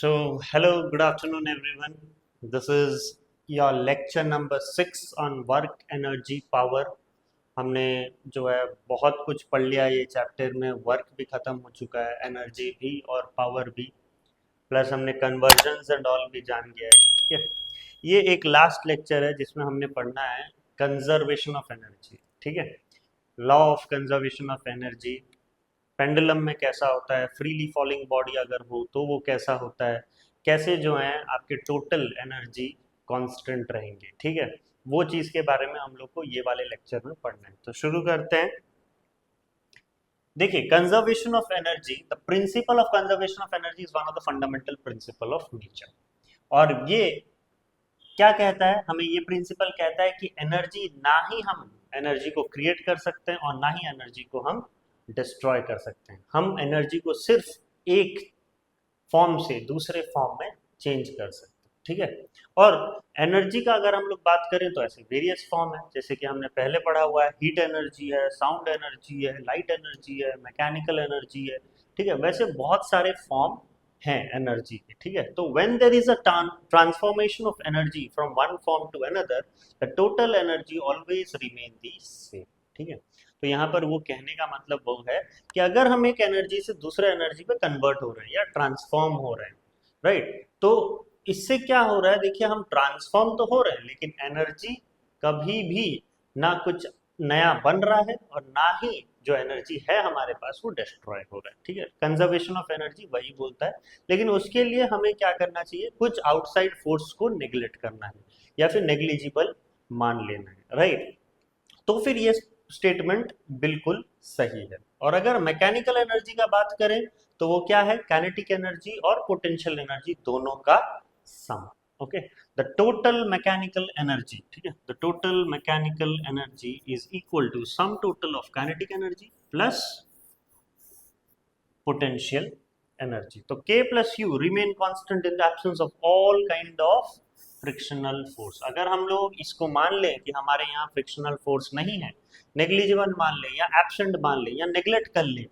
Hello, good afternoon, everyone. This is your lecture number 6 on work, energy, power. हमने जो है बहुत कुछ पढ़ लिया ये चैप्टर में। वर्क भी ख़त्म हो चुका है, एनर्जी भी और पावर भी, प्लस हमने कन्वर्जन्स एंड ऑल भी जान लिया है। ठीक है, ये एक लास्ट लेक्चर है जिसमें हमने पढ़ना है कंजर्वेशन ऑफ एनर्जी। ठीक है, law of conservation of energy, pendulum में कैसा होता है, फ्रीली फॉलिंग बॉडी अगर हो तो वो कैसा होता है, कैसे जो है आपके टोटल एनर्जी कांस्टेंट रहेंगे। ठीक है, वो चीज़ के बारे में हम लोग को ये वाले लेक्चर में पढ़ना है। तो शुरू करते हैं। देखिए, conservation of energy, the principal of conservation of energy is one of the fundamental principle of nature. और ये क्या कहता है, हमें ये प्रिंसिपल कहता है कि एनर्जी ना ही हम एनर्जी को क्रिएट कर सकते हैं और ना ही एनर्जी को हम डिस्ट्रॉय कर सकते हैं। हम एनर्जी को सिर्फ एक फॉर्म से दूसरे फॉर्म में चेंज कर सकते हैं। ठीक है, और एनर्जी का अगर हम लोग बात करें तो ऐसे वेरियस फॉर्म है, जैसे कि हमने पहले पढ़ा हुआ है, हीट एनर्जी है, साउंड एनर्जी है, लाइट एनर्जी है, मैकेनिकल एनर्जी है। ठीक है, वैसे बहुत सारे फॉर्म हैं एनर्जी के। ठीक है, तो when there is a transformation of energy from one form to another, the total energy always remain the same. ठीक है, तो यहाँ पर वो कहने का मतलब वो है कि अगर हम एक एनर्जी से दूसरे एनर्जी पे कन्वर्ट हो रहे हैं या ट्रांसफॉर्म हो रहे हैं, राइट, तो इससे क्या हो रहा है, देखिए हम ट्रांसफॉर्म तो हो रहे हैं लेकिन एनर्जी कभी भी ना कुछ नया बन रहा है और ना ही जो एनर्जी है हमारे पास वो डिस्ट्रॉय हो रहा है। ठीक है, कंजर्वेशन ऑफ एनर्जी वही बोलता है, लेकिन उसके लिए हमें क्या करना चाहिए, कुछ आउटसाइड फोर्स को नेग्लेक्ट करना है या फिर नेग्लिजिबल मान लेना है, राइट। तो फिर ये स्टेटमेंट बिल्कुल सही है। और अगर मैकेनिकल एनर्जी का बात करें तो वो क्या है, काइनेटिक एनर्जी और पोटेंशियल एनर्जी दोनों का sum. Okay, the total mechanical energy, ठीक है, the total mechanical energy is equal to sum total of kinetic energy plus potential energy. तो K plus U remain constant in the absence of all kind of frictional force. अगर हम लोग इसको मान लें कि हमारे यहाँ फ्रिक्शनल फोर्स नहीं है, नेग्लिजिबल मान लें या एब्सेंट मान लें या नेग्लेक्ट कर लें,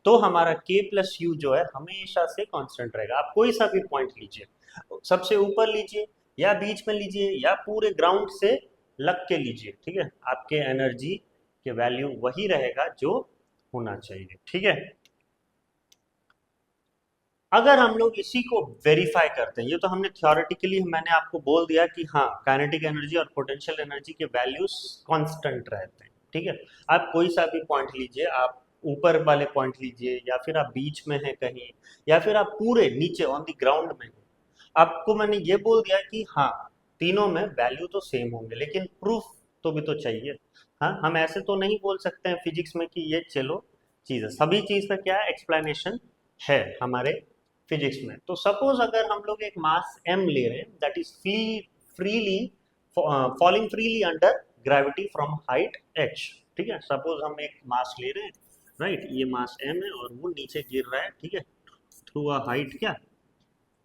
तो हमारा K प्लस यू जो है हमेशा से कांस्टेंट रहेगा। आप कोई सा भी पॉइंट लीजिए, सबसे ऊपर लीजिए या बीच में लीजिए या पूरे ग्राउंड से लग के लीजिए, ठीक है, आपके एनर्जी के वैल्यू वही रहेगा जो होना चाहिए। ठीक है, अगर हम लोग इसी को वेरीफाई करते हैं, ये तो हमने थ्योरेटिकली मैंने आपको बोल दिया कि हाँ, काइनेटिक एनर्जी और पोटेंशियल एनर्जी के वैल्यूज कांस्टेंट रहते हैं। ठीक है, आप कोई सा भी पॉइंट लीजिए, आप ऊपर वाले पॉइंट लीजिए या फिर आप बीच में हैं कहीं या फिर आप पूरे नीचे ऑन द ग्राउंड में हैं, आपको मैंने ये बोल दिया कि हाँ, तीनों में वैल्यू तो सेम होंगे, लेकिन प्रूफ तो भी तो चाहिए। हाँ, हम ऐसे तो नहीं बोल सकते हैं फिजिक्स में कि ये चलो चीज़ है, सभी चीज़ का क्या है, एक्सप्लेनेशन है हमारे फिजिक्स में। तो सपोज अगर हम लोग एक मास m ले रहे हैं that is freely falling freely under gravity from height h। ठीक है, सपोज हम एक मास ले रहे हैं, राइट, ये मास m है और वो नीचे गिर रहा है, ठीक है, थ्रू अ हाइट क्या,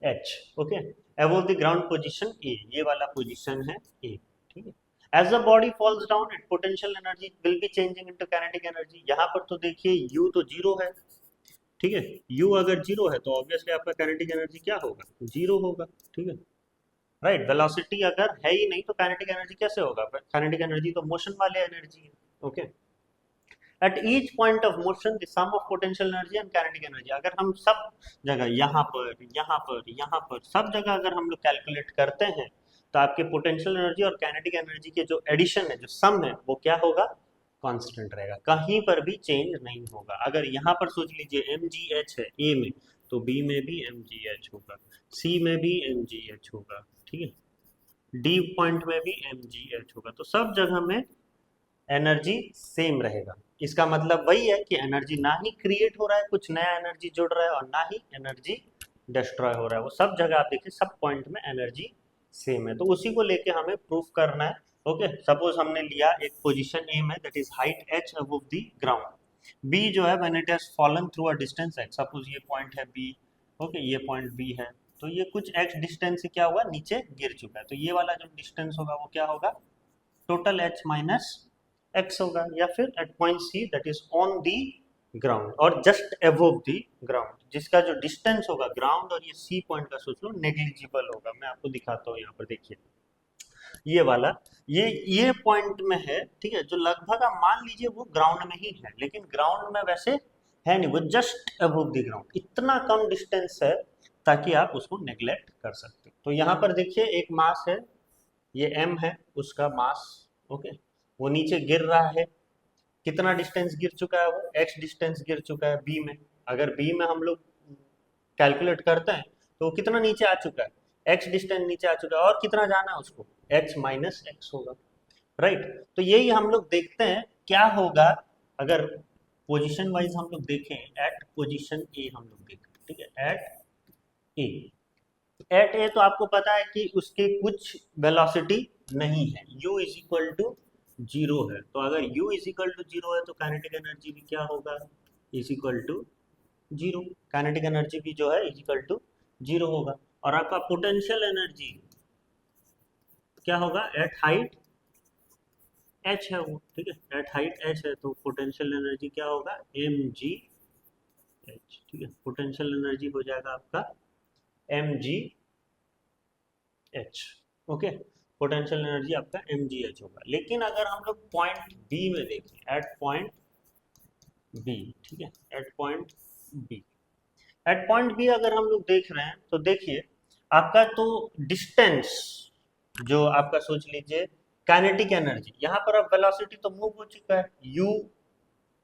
h। Okay, above the ground position a, ये वाला पोजीशन है a। ठीक है, as the body falls down it potential energy will be changing into kinetic energy. यहाँ पर तो देखिए u तो जीरो है, ठीक है, u अगर जीरो है तो ऑब्वियसली आपका काइनेटिक एनर्जी क्या होगा, जीरो होगा। ठीक है, राइट, वेलोसिटी अगर है ही नहीं तो काइनेटिक एनर्जी कैसे होगा, काइनेटिक एनर्जी तो मोशन वाले एनर्जी है। Okay, at each point of motion the sum of potential energy and kinetic energy, अगर हम सब जगह यहाँ पर यहाँ पर यहाँ पर सब जगह अगर हम लोग कैलकुलेट करते हैं तो आपके पोटेंशियल एनर्जी और काइनेटिक एनर्जी के जो एडिशन है, जो सम है, वो क्या होगा, कांस्टेंट रहेगा, कहीं पर भी चेंज नहीं होगा। अगर यहाँ पर सोच लीजिए mgh है ए में, तो बी में भी mgh होगा, सी में भी mgh होगा, ठीक है, डी पॉइंट में भी mgh होगा, तो सब जगह में एनर्जी सेम रहेगा। इसका मतलब वही है कि एनर्जी ना ही क्रिएट हो रहा है, कुछ नया एनर्जी जुड़ रहा है, और ना ही एनर्जी डिस्ट्रॉय हो रहा है। वो सब जगह आप देखिए सब पॉइंट में एनर्जी सेम है, तो उसी को लेके हमें प्रूफ करना है। ओके, सपोज हमने लिया एक पोजीशन ए में that is height h above the ground, B जो है when it has fallen through a distance x, suppose ये पॉइंट है बी, ओके, ये पॉइंट बी है, तो ये कुछ x डिस्टेंस से क्या हुआ, नीचे गिर चुका है, तो ये वाला जो डिस्टेंस होगा वो क्या होगा, टोटल h माइनस x होगा, या फिर at point C that is on the ground और जस्ट अबोव दी ग्राउंड, जिसका जो डिस्टेंस होगा ग्राउंड और ये सी पॉइंट का सोच लो नेग्लिजिबल होगा। मैं आपको दिखाता हूँ यहाँ पर, देखिए ये वाला, ये पॉइंट में है, ठीक है, जो लगभग आप मान लीजिए वो ग्राउंड में ही है, लेकिन ग्राउंड में वैसे है नहीं, वो जस्ट अबोव द ग्राउंड, इतना कम डिस्टेंस है ताकि आप उसको नेग्लेक्ट कर सकते हो। तो यहाँ पर देखिए एक मास है, ये m है उसका मास, ओके, वो नीचे गिर रहा है, कितना डिस्टेंस गिर चुका है, वो x डिस्टेंस गिर चुका है b में। अगर b में हम लोग कैलकुलेट करते हैं तो वो कितना नीचे आ चुका है, x डिस्टेंस नीचे आ चुका है, और कितना जाना है उसको, h माइनस एक्स होगा, राइट। तो यही हम लोग देखते हैं क्या होगा अगर पोजीशन वाइज हम लोग देखें, एट पोजीशन ए हम लोग देखें, ठीक है, एट ए तो आपको पता है कि उसके कुछ वेलोसिटी नहीं है, u is equal to zero है, तो अगर u is equal to zero है तो काइनेटिक एनर्जी भी क्या होगा, is equal to zero, kinetic energy भी जो है इज इक्वल टू जीरो होगा। और आपका पोटेंशियल एनर्जी क्या होगा, एट हाइट h है वो, ठीक है, एट हाइट h है, तो पोटेंशियल एनर्जी क्या होगा, mg h, ठीक है, पोटेंशियल एनर्जी हो जाएगा आपका mg h, okay, potential energy आपका mg h होगा। लेकिन अगर हम लोग पॉइंट B में देखें, एट पॉइंट B, ठीक है, at point B, at point B अगर हम लोग देख रहे हैं तो देखिए आपका तो डिस्टेंस जो आपका सोच लीजिए काइनेटिक एनर्जी, यहाँ पर अब वेलोसिटी तो मूव हो चुका है, u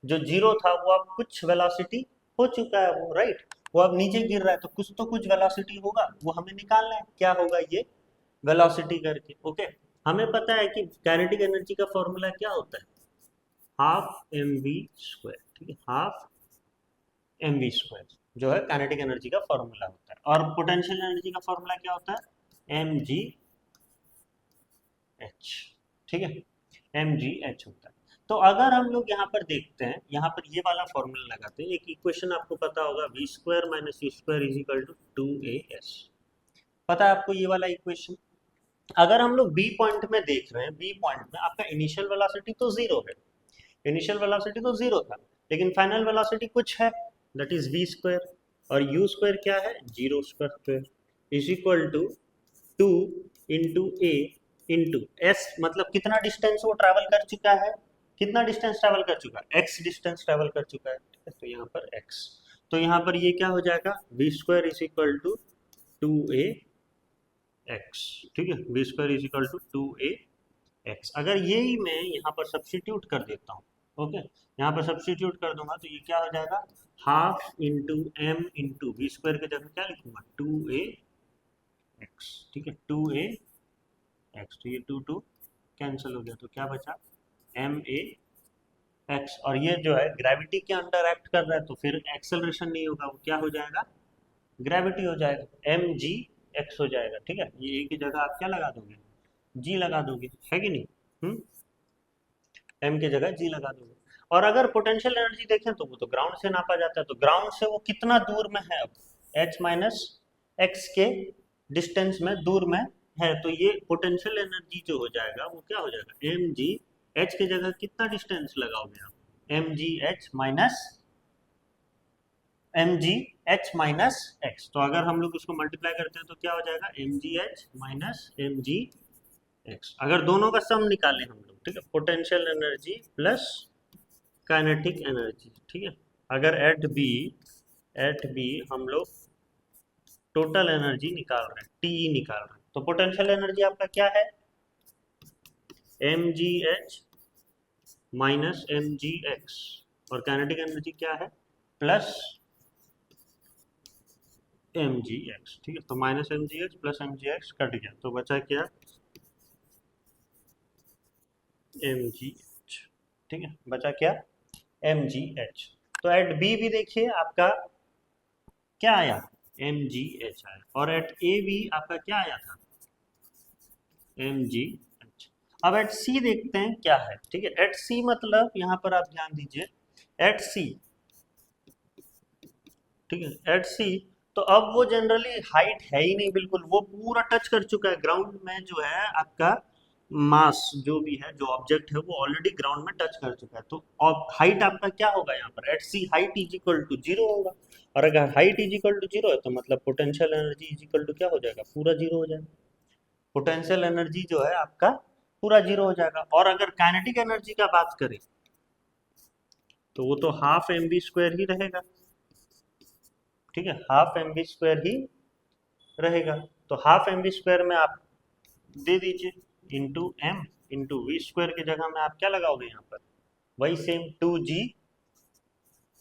जो जीरो था वो अब कुछ वेलोसिटी हो चुका है वो, राइट, वो अब नीचे गिर रहा है, तो कुछ वेलोसिटी होगा, वो हमें निकालना है, क्या होगा ये वेलोसिटी करके, ओके। हमें पता है कि काइनेटिक एनर्जी का फॉर्मूला क्या होता है, हाफ mv स्क्वायर, ठीक है, हाफ mv स्क्वायर जो है काइनेटिक एनर्जी का फॉर्मूला होता है, और पोटेंशियल एनर्जी का फॉर्मूला क्या होता है, mg h, ठीक है, mg h होता है। तो अगर हम लोग यहाँ पर देखते हैं, यहाँ पर ये वाला फॉर्मूला लगाते हैं, एक इक्वेशन आपको पता होगा, v square minus u square is equal to 2as, पता है आपको ये वाला इक्वेशन। अगर हम लोग बी पॉइंट में देख रहे हैं, बी पॉइंट में आपका इनिशियल वेलोसिटी तो जीरो है, इनिशियल वेलोसिटी तो जीरो था, लेकिन फाइनल वेलोसिटी कुछ है, दैट इज v स्क्वायर, और u स्क्वायर क्या है, zero square is equal to 2 into A into S, मतलब कितना डिस्टेंस वो ट्रैवल कर चुका है, कितना डिस्टेंस ट्रैवल कर चुका है, x डिस्टेंस ट्रैवल कर चुका है, ठीक है, तो यहाँ पर x, तो यहाँ पर ये क्या हो जाएगा, v square is equal to 2a x, ठीक है, v square is equal to 2a x। अगर यही मैं यहाँ पर सब्स्टिट्यूट कर देता हूँ, ओके, यहाँ पर सब्स्टिट्यूट कर दूंगा तो ये क्या हो जाएगा, half into M into V square की जगह क्या लिखूंगा, 2a x, ठीक है, 2a x, तो ये 2 कैंसिल हो गया, तो क्या बचा, ma x, और ये जो है ग्रेविटी के अंडर एक्ट कर रहा है, तो फिर एक्सेलरेशन नहीं होगा, वो क्या हो जाएगा, ग्रेविटी हो जाएगा, mg x हो जाएगा, ठीक है, ये a की जगह आप क्या लगा दोगे, g लगा दोगे, है कि नहीं, m की जगह g लगा दोगे। और अगर पोटेंशियल एनर्जी देखें तो वो तो ग्राउंड से नापा जाता है, तो ग्राउंड से वो कितना दूर में है, अब h माइनस एक्स के डिस्टेंस में दूर में है, तो ये पोटेंशियल एनर्जी जो हो जाएगा वो क्या हो जाएगा, mg h की जगह कितना डिस्टेंस लगाओगे आप, mg h माइनस x, तो अगर हम लोग उसको मल्टीप्लाई करते हैं तो क्या हो जाएगा, mg h minus mg x, अगर दोनों का सम निकालें हम लोग, ठीक है, potential energy plus kinetic energy, ठीक है, अगर एट बी हम लोग टोटल एनर्जी निकाल रहे हैं, टीई निकाल रहे हैं, तो पोटेंशियल एनर्जी आपका क्या है, mgh माइनस mgx, और काइनेटिक एनर्जी क्या है, प्लस mgx, ठीक है, तो minus mgh plus mgx cut गया, तो बचा क्या, mgh, ठीक है, बचा क्या, mgh। तो एट बी भी देखिए आपका क्या आया, mgh आया, और एट ए भी आपका क्या आया था, mgh। अब एट सी देखते हैं क्या है, ठीक है, एट सी मतलब यहाँ पर आप ध्यान दीजिए, एट सी, ठीक है, एट सी, तो अब वो जनरली हाइट है ही नहीं बिल्कुल, वो पूरा टच कर चुका है ग्राउंड में, जो है आपका मास जो भी है, जो ऑब्जेक्ट है, वो ऑलरेडी ग्राउंड में टच कर चुका है, तो हाइट आपका क्या होगा यहाँ पर, at C height is equal to zero होगा। और अगर height is equal to zero है तो मतलब potential energy is equal to क्या हो जाएगा, पूरा जीरो हो जाएगा। पोटेंशियल एनर्जी जो है आपका पूरा जीरो हो जाएगा। और अगर काइनेटिक एनर्जी का बात करें तो वो तो हाफ एम बी स्क्वायर ही रहेगा, ठीक है, हाफ एम बी स्क्वायर ही रहेगा। तो हाफ एम बी स्क्वायर में आप दे दीजिए into M into V square की जगह में आप क्या लगाओगे यहाँ पर, वही सेम टू जी।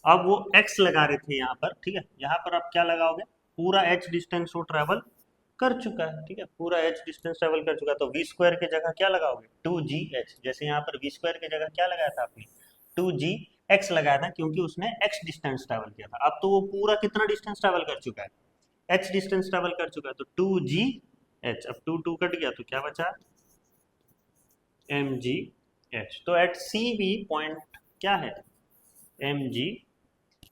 अब वो x लगा रहे थे यहाँ पर, ठीक है, यहाँ पर आप क्या लगाओगे, पूरा h डिस्टेंस वो ट्रेवल कर चुका है, ठीक है, पूरा h डिस्टेंस ट्रेवल कर चुका है, तो v स्क्वायर की जगह क्या लगाओगे, टू जी एच। जैसे यहाँ पर v स्क्वायर की जगह क्या लगाया था आपने, टू जी एक्स लगाया था, क्योंकि उसने x डिस्टेंस ट्रेवल किया था। अब तो वो पूरा कितना डिस्टेंस ट्रेवल कर चुका है, h डिस्टेंस ट्रेवल कर चुका है, तो टू जी एच। अब टू टू कट गया तो क्या बचा, एम जी एच। तो एट सी बी पॉइंट क्या है, एम जी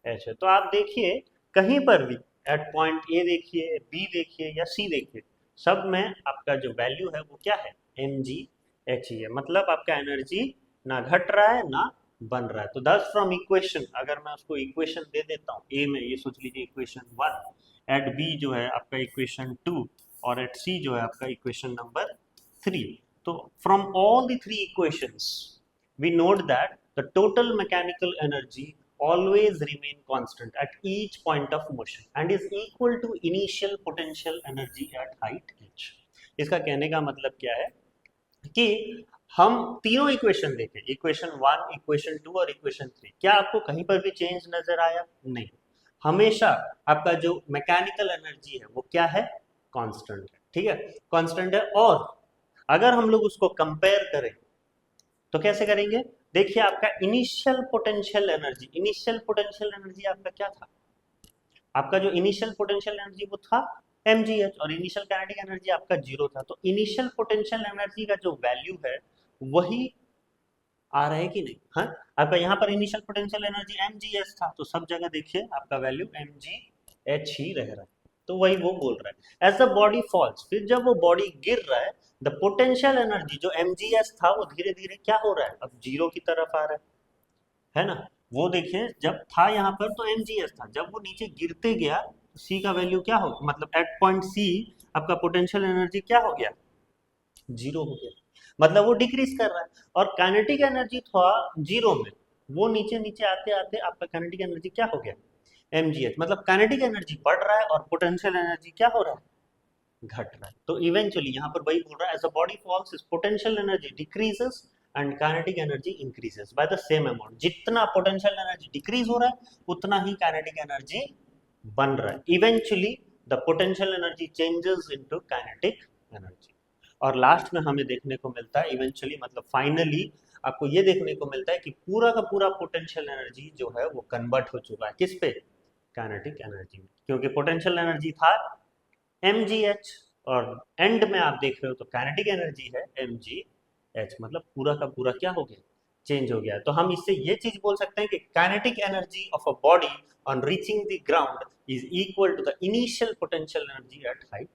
एच है। तो आप देखिए कहीं पर भी एट पॉइंट ए देखिए, बी देखिए या सी देखिए, सब में आपका जो वैल्यू है वो क्या है, एम जी एच ही है। मतलब आपका एनर्जी ना घट रहा है ना बन रहा है। तो दस फ्रॉम इक्वेशन, अगर मैं उसको इक्वेशन दे देता हूँ ए में, ये सोच लीजिए इक्वेशन वन, एट बी जो है आपका इक्वेशन टू, और एट सी जो है आपका इक्वेशन नंबर थ्री। तो from all the three equations we note that the total mechanical energy always remain constant at each point of motion and is equal to initial potential energy at height h। इसका कहने का मतलब क्या है कि हम तीनों इक्वेशन देखें, इक्वेशन वन, इक्वेशन टू और इक्वेशन थ्री, क्या आपको कहीं पर भी चेंज नजर आया, नहीं। हमेशा आपका जो मैकेनिकल एनर्जी है वो क्या है, कांस्टेंट है, ठीक है, कांस्टेंट है। और अगर हम लोग उसको कंपेयर करें तो कैसे करेंगे, देखिए आपका इनिशियल पोटेंशियल एनर्जी आपका क्या था, आपका जो इनिशियल पोटेंशियल एनर्जी वो था mgh, और इनिशियल काइनेटिक एनर्जी आपका जीरो था। तो इनिशियल पोटेंशियल एनर्जी का जो वैल्यू है वही आ रहा है कि नहीं, हाँ, आपका यहाँ पर इनिशियल पोटेंशियल एनर्जी mgh था, तो सब जगह देखिए आपका वैल्यू mgh ही रह रहा है। तो वही वो बोल रहा है, एज द बॉडी फॉल्स, फिर जब वो बॉडी गिर रहा है, द पोटेंशियल एनर्जी जो mgh था वो धीरे धीरे क्या हो रहा है, अब जीरो की तरफ आ रहा है ना। वो देखिए जब था यहाँ पर तो mgh था, जब वो नीचे गिरते गया तो सी का वैल्यू क्या हो, मतलब एट पॉइंट सी आपका पोटेंशियल एनर्जी क्या हो गया, जीरो हो गया, मतलब वो डिक्रीज कर रहा है। और काइनेटिक एनर्जी था जीरो में, वो नीचे नीचे आते आते आपका काइनेटिक एनर्जी क्या हो गया, mgh, मतलब काइनेटिक एनर्जी बढ़ रहा है और पोटेंशियल एनर्जी क्या हो रहा है, घट रहा है। तो इवेंचुअली यहाँ पर वही बोल रहा है, as a body falls is potential energy decreases and kinetic energy increases by the same amount. जितना पोटेंशियल एनर्जी डिक्रीज हो रहा है उतना ही काइनेटिक एनर्जी बन रहा है। Eventually the potential energy changes into kinetic energy. और लास्ट में हमें देखने को मिलता है इवेंचुअली, मतलब फाइनली आपको ये देखने को मिलता है कि पूरा का पूरा पोटेंशियल एनर्जी जो है वो कन्वर्ट हो चुका है किस पे, काइनेटिक एनर्जी में, क्योंकि पोटेंशियल एनर्जी था mgh, और एंड में आप देख रहे हो तो काइनेटिक एनर्जी है mgh, मतलब पूरा का पूरा क्या हो गया, चेंज हो गया। तो हम इससे ये चीज बोल सकते हैं कि kinetic energy of a body on reaching the ground is equal to the initial potential energy at height.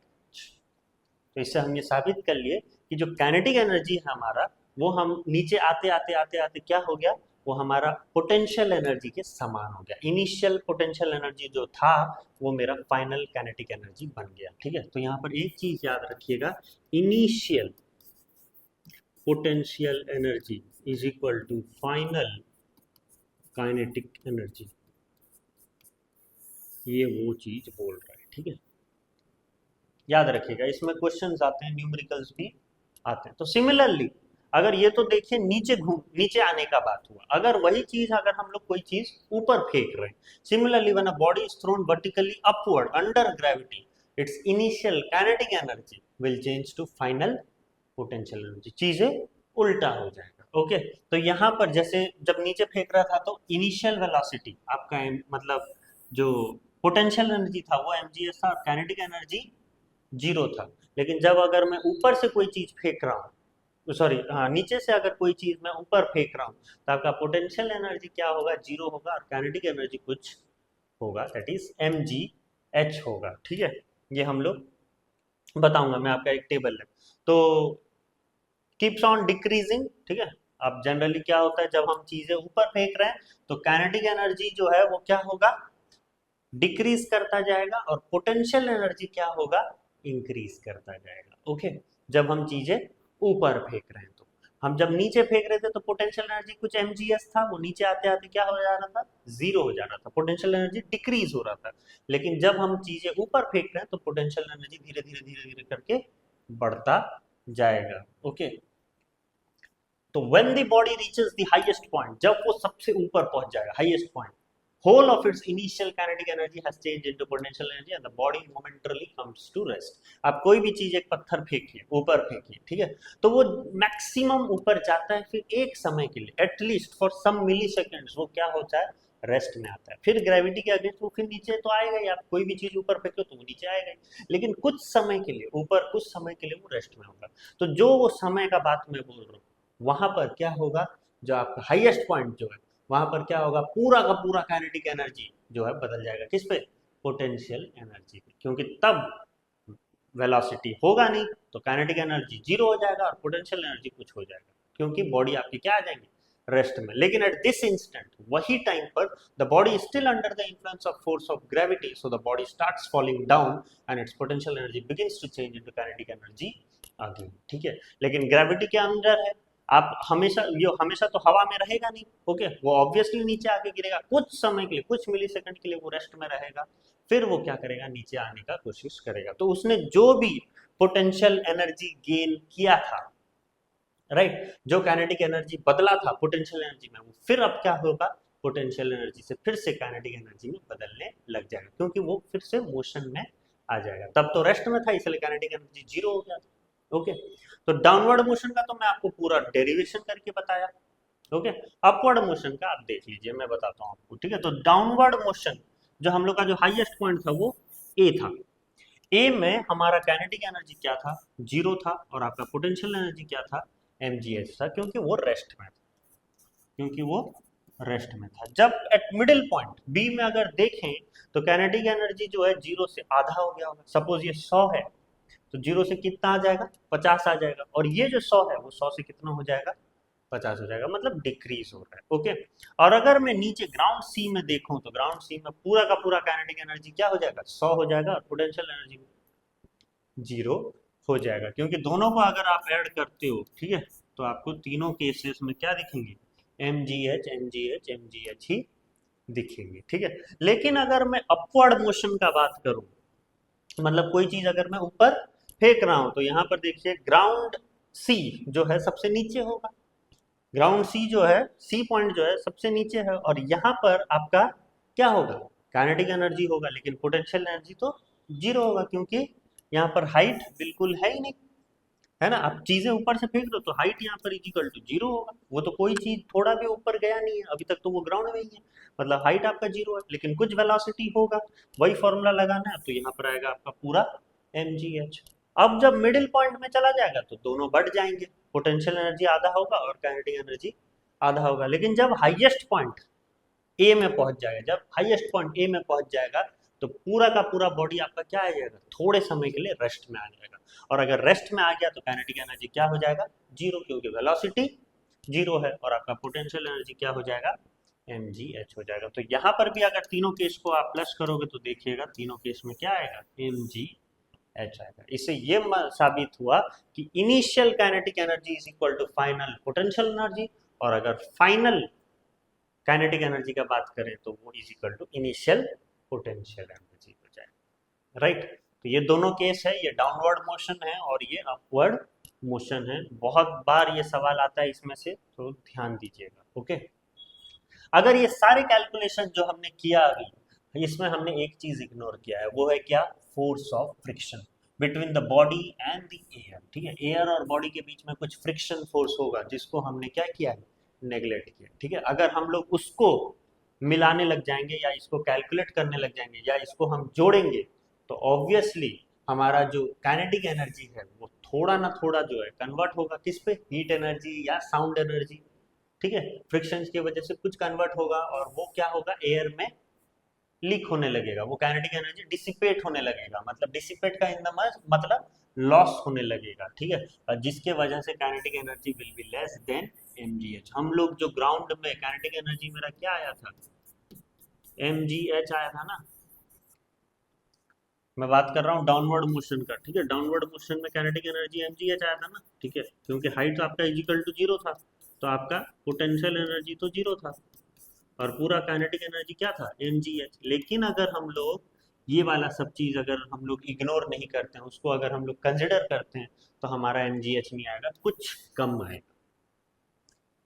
तो इससे हम ये साबित कर लिए कि जो काइनेटिक एनर्जी है हमारा, वो हम नीचे आते आते आते आते क्या हो गया, वो हमारा पोटेंशियल एनर्जी के समान हो गया। इनिशियल पोटेंशियल एनर्जी जो था वो मेरा फाइनल काइनेटिक एनर्जी बन गया, ठीक है। तो यहाँ पर एक चीज याद रखिएगा, initial potential energy is equal to final kinetic energy, ये वो चीज बोल रहा है, ठीक है, याद रखिएगा। इसमें क्वेश्चंस आते हैं, न्यूमेरिकल्स भी आते हैं। तो सिमिलरली अगर ये तो देखिए नीचे आने का बात हुआ, अगर वही चीज अगर हम लोग कोई चीज ऊपर फेंक रहे हैं, similarly when a body is thrown vertically upward under gravity, its initial kinetic energy will change to final potential energy, चीजें उल्टा हो जाएगा। ओके, तो यहाँ पर जैसे जब नीचे फेंक रहा था तो इनिशियल वेलोसिटी आपका मतलब जो पोटेंशियल एनर्जी था वो mgh था, और काइनेटिक एनर्जी जीरो था। लेकिन जब अगर मैं ऊपर से कोई चीज फेंक रहा हूँ, सॉरी हाँ, नीचे से अगर कोई चीज मैं ऊपर फेंक रहा हूँ तो आपका पोटेंशियल एनर्जी क्या होगा, जीरो होगा, और काइनेटिक एनर्जी कुछ होगा, दैट इज mgh होगा, ठीक है। ये हम लोग बताऊंगा, मैं आपका एक टेबल है। तो कीप्स ऑन डिक्रीजिंग, ठीक है। अब जनरली क्या होता है, जब हम चीजें ऊपर फेंक रहे हैं तो काइनेटिक एनर्जी जो है वो क्या होगा, डिक्रीज करता जाएगा, और पोटेंशियल एनर्जी क्या होगा, इंक्रीज करता जाएगा। ओके, जब हम चीजें ऊपर फेंक रहे हैं, तो हम जब नीचे फेंक रहे थे तो पोटेंशियल एनर्जी कुछ mgs था, वो नीचे आते आते क्या हो जा रहा था, जीरो हो जा रहा था, पोटेंशियल एनर्जी डिक्रीज हो रहा था। लेकिन जब हम चीजें ऊपर फेंक रहे हैं तो पोटेंशियल एनर्जी धीरे धीरे धीरे धीरे करके बढ़ता जाएगा। ओके, तो when the body reaches the highest point, जब वो सबसे ऊपर पहुंच जाएगा, highest point, whole of its initial kinetic energy has changed into potential energy and the body momentarily comes to rest। आप कोई भी चीज, एक पत्थर फेंकिए, ऊपर फेंकिए, ठीक है, तो वो मैक्सिमम ऊपर जाता है, फिर एक समय के लिए at least for some milliseconds वो क्या होता है, रेस्ट में आता है। फिर ग्रेविटी के अगेंस्ट वो फिर नीचे तो आएगा ही, आप कोई भी चीज ऊपर फेंको तो वो नीचे आएगा ही, लेकिन कुछ समय के लिए ऊपर, कुछ समय के लिए वो रेस्ट में होगा। तो जो वो समय का बात मैं बोल रहा हूँ, वहां पर क्या होगा, जो आपका हाईएस्ट पॉइंट जो है, वहां पर क्या होगा, पूरा का पूरा काइनेटिक एनर्जी जो है बदल जाएगा किस पे, पोटेंशियल एनर्जी पे, क्योंकि तब वेलोसिटी होगा नहीं तो काइनेटिक एनर्जी जीरो हो जाएगा और पोटेंशियल एनर्जी कुछ हो जाएगा, क्योंकि बॉडी आपकी क्या आ जाएंगी, रेस्ट में। लेकिन एट दिस इंस्टेंट, वही टाइम पर, the body is still under the influence of force of gravity, so the body starts falling down and its potential energy begins to change into kinetic energy again, ठीक है। लेकिन gravity के अंदर है, आप हमेशा, ये हमेशा तो हवा में रहेगा नहीं, ओके, वो ऑब्वियसली नीचे आके गिरेगा, कुछ समय के लिए, कुछ मिली सेकंड के लिए वो रेस्ट में रहेगा, फिर वो क्या करेगा, नीचे आने का कोशिश करेगा। तो उसने जो भी पोटेंशियल एनर्जी गेन किया था, राइट, जो काइनेटिक एनर्जी बदला था पोटेंशियल एनर्जी में, वो फिर अब क्या होगा, पोटेंशियल एनर्जी से फिर से काइनेटिक एनर्जी में बदलने लग जाएगा, क्योंकि वो फिर से मोशन में आ जाएगा। तब तो रेस्ट में था, इसलिए काइनेटिक एनर्जी जीरो हो गया था। ओके, तो डाउनवर्ड मोशन का तो मैं आपको पूरा डेरिवेशन करके बताया। ओके, अपवर्ड मोशन का आप देख लीजिए, मैं बताता हूँ आपको, ठीक है। तो डाउनवर्ड मोशन, जो हम लोग का जो हाईएस्ट पॉइंट था वो ए था। ए में हमारा काइनेटिक एनर्जी क्या था, जीरो था, और आपका पोटेंशियल एनर्जी क्या था, mgh था, क्योंकि वो रेस्ट में था, क्योंकि वो रेस्ट में था। जब एट मिडिल पॉइंट बी में अगर देखें तो काइनेटिक एनर्जी जो है जीरो से आधा हो गया होगा। सपोज ये 100 है, तो जीरो से कितना आ जाएगा, 50 आ जाएगा, और ये जो 100 है वो 100 से कितना हो जाएगा, 50 हो जाएगा, मतलब डिक्रीज हो रहा है। ओके, और अगर मैं नीचे ग्राउंड सी में देखूं तो ग्राउंड सी में पूरा का पूरा काइनेटिक एनर्जी क्या हो जाएगा, 100 हो जाएगा, और पोटेंशियल एनर्जी जीरो हो जाएगा, क्योंकि दोनों को अगर आप ऐड करते हो, ठीक है, तो आपको तीनों केसेस में क्या दिखेंगे, mgh mgh mgh ही दिखेंगे, ठीक है। लेकिन अगर मैं अपवर्ड मोशन का बात करूं, मतलब कोई चीज अगर मैं ऊपर फेंक रहा हूं, तो यहाँ पर देखिए ग्राउंड सी जो है सबसे नीचे होगा, ग्राउंड सी जो है, सी पॉइंट जो है सबसे नीचे है, और यहाँ पर आपका क्या होगा, काइनेटिक एनर्जी होगा, लेकिन पोटेंशियल एनर्जी तो जीरो होगा, क्योंकि यहाँ पर हाइट बिल्कुल है ही नहीं, है ना। आप चीजें ऊपर से फेंक दो तो हाइट यहाँ पर इक्वल टू जीरो होगा, वो तो कोई चीज थोड़ा भी ऊपर गया नहीं है अभी तक, तो वो ग्राउंड में ही है, मतलब हाइट आपका जीरो है, लेकिन कुछ वेलोसिटी होगा, वही फॉर्मूला लगाना है, तो यहाँ पर आएगा आपका पूरा mgh। अब जब मिडिल पॉइंट में चला जाएगा तो दोनों बढ़ जाएंगे, पोटेंशियल एनर्जी आधा होगा और काइनेटिक एनर्जी आधा होगा। लेकिन जब हाईएस्ट पॉइंट ए में पहुंच जाएगा, जब हाईएस्ट पॉइंट ए में पहुंच जाएगा, तो पूरा का पूरा बॉडी आपका क्या आ जाएगा, थोड़े समय के लिए रेस्ट में आ जाएगा, और अगर रेस्ट में आ गया तो काइनेटिक एनर्जी क्या हो जाएगा, जीरो, क्योंकि वेलोसिटी जीरो है, और आपका पोटेंशियल एनर्जी क्या हो जाएगा, mgh हो जाएगा। तो यहाँ पर भी अगर तीनों केस को आप प्लस करोगे तो देखिएगा तीनों केस में क्या आएगा, mgh आएगा। इससे ये साबित हुआ कि initial kinetic energy is equal to final potential energy, और अगर फाइनल काइनेटिक एनर्जी का बात करें तो वो is equal to initial potential energy हो जाए, राइट। तो ये दोनों केस है, ये डाउनवर्ड मोशन है और ये अपवर्ड मोशन है। बहुत बार ये सवाल आता है इसमें से, तो ध्यान दीजिएगा। ओके, अगर ये सारे कैलकुलेशन जो हमने किया अभी, इसमें हमने एक चीज इग्नोर किया है, वो है क्या, force of friction between the body and the air, ठीक है। एयर और बॉडी के बीच में कुछ फ्रिक्शन फोर्स होगा, जिसको हमने क्या किया है, नेग्लेक्ट किया, ठीक है। अगर हम लोग उसको मिलाने लग जाएंगे, या इसको कैलकुलेट करने लग जाएंगे, या इसको हम जोड़ेंगे, तो ऑब्वियसली हमारा जो काइनेटिक एनर्जी है वो थोड़ा ना थोड़ा जो है कन्वर्ट होगा किस पे, हीट एनर्जी या साउंड एनर्जी, ठीक है। फ्रिक्शन की वजह से कुछ कन्वर्ट होगा, और वो क्या होगा, एयर में लीक होने लगेगा, वो काइनेटिक एनर्जी डिसिपेट होने लगेगा। मतलब डिसिपेट का इन द मतलब लॉस होने लगेगा, ठीक है, और जिसके वजह से kinetic energy will be less than mgh। हम लोग जो ग्राउंड में काइनेटिक एनर्जी मेरा क्या आया था, mgh आया था ना, मैं बात कर रहा हूँ डाउनवर्ड मोशन का, ठीक है, डाउनवर्ड मोशन में काइनेटिक एनर्जी mgh आया था ना, ठीक है, क्योंकि हाइट आपका इजिकल टू जीरो था, तो आपका पोटेंशियल एनर्जी तो जीरो था और पूरा काइनेटिक एनर्जी क्या था, mgh। लेकिन अगर हम लोग ये वाला सब चीज अगर हम लोग इग्नोर नहीं करते हैं, उसको अगर हम लोग कंसिडर करते हैं, तो हमारा mgh नहीं आएगा, कुछ कम आएगा।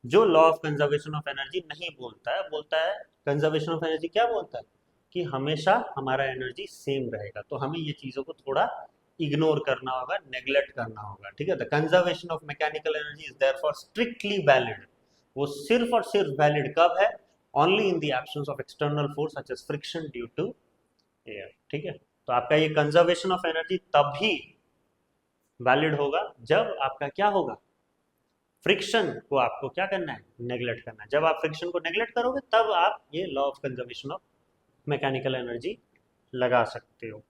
जो law of conservation of energy नहीं बोलता है, बोलता है कंजर्वेशन ऑफ एनर्जी क्या बोलता है कि हमेशा हमारा एनर्जी सेम रहेगा। तो हमें ये चीजों को थोड़ा इग्नोर करना होगा, नेग्लेक्ट करना होगा, ठीक है। The conservation of mechanical energy is therefore strictly valid. वो सिर्फ और सिर्फ वैलिड कब है, only in the absence of external force such as friction due to air, ठीक है। तो आपका ये कंजर्वेशन ऑफ एनर्जी तभी वैलिड होगा जब आपका क्या होगा, फ्रिक्शन को आपको क्या करना है, नेग्लेक्ट करना है। जब आप फ्रिक्शन को नेग्लेक्ट करोगे तब आप ये law of conservation of mechanical energy लगा सकते हो।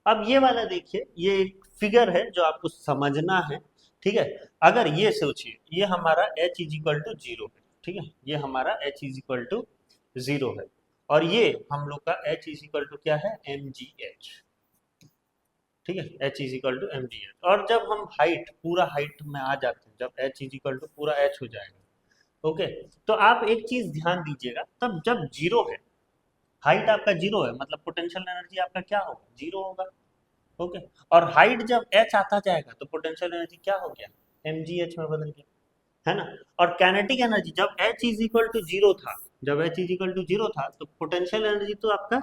अब ये वाला देखिए, ये एक फिगर है जो आपको समझना है, ठीक है। अगर ये सोचिए, ये हमारा h is equal to zero है, ठीक है, ये हमारा h is equal to zero है, और ये हम लोग का h इज इक्वल टू क्या है, mgh, ठीक है, h is equal to mgh। और जब हम हाइट, पूरा हाइट में आ जाते हैं, जब h इज इक्वल टू पूरा h हो जाएगा, ओके, तो आप एक चीज ध्यान दीजिएगा, तब जब जीरो है, हाइट आपका जीरो है, मतलब पोटेंशियल एनर्जी आपका क्या होगा, जीरो होगा, ओके। और हाइट जब h आता जाएगा तो पोटेंशियल एनर्जी क्या हो गया, mgh में बदल गया, है ना। और काइनेटिक एनर्जी जब h is equal to zero था, जब h is equal to zero था, तो पोटेंशियल एनर्जी तो आपका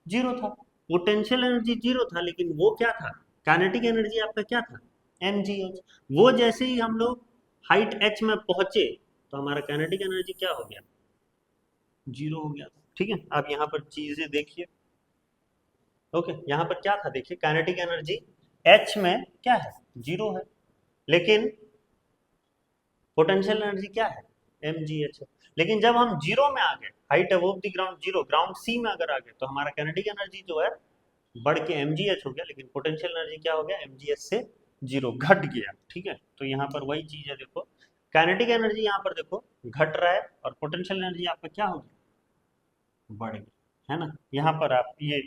जीरो था, पोटेंशियल एनर्जी जीरो था, लेकिन वो क्या था, काइनेटिक एनर्जी आपका क्या था, mgh। वो जैसे ही हम लोग हाइट h में पहुंचे, तो हमारा काइनेटिक एनर्जी क्या हो गया, जीरो हो गया था, ठीक है। आप यहाँ पर चीजें देखिए, ओके, यहाँ पर क्या था देखिए, काइनेटिक एनर्जी h में क्या है, जीरो है, लेकिन पोटेंशियल एनर्जी क्या है, mgh है। लेकिन जब हम जीरो में आ गए, height above the ground zero, ground C में अगर आ गए, तो हमारा काइनेटिक एनर्जी जो है बढ़ के mgh हो गया, लेकिन पोटेंशियल एनर्जी क्या हो गया, mgh से जीरो घट गया, ठीक है। तो यहाँ पर वही चीज है, देखो काइनेटिक एनर्जी यहाँ पर देखो घट रहा है, और पोटेंशियल एनर्जी आपका क्या हो गया, बढ़ गया, है ना। यहाँ पर आप ये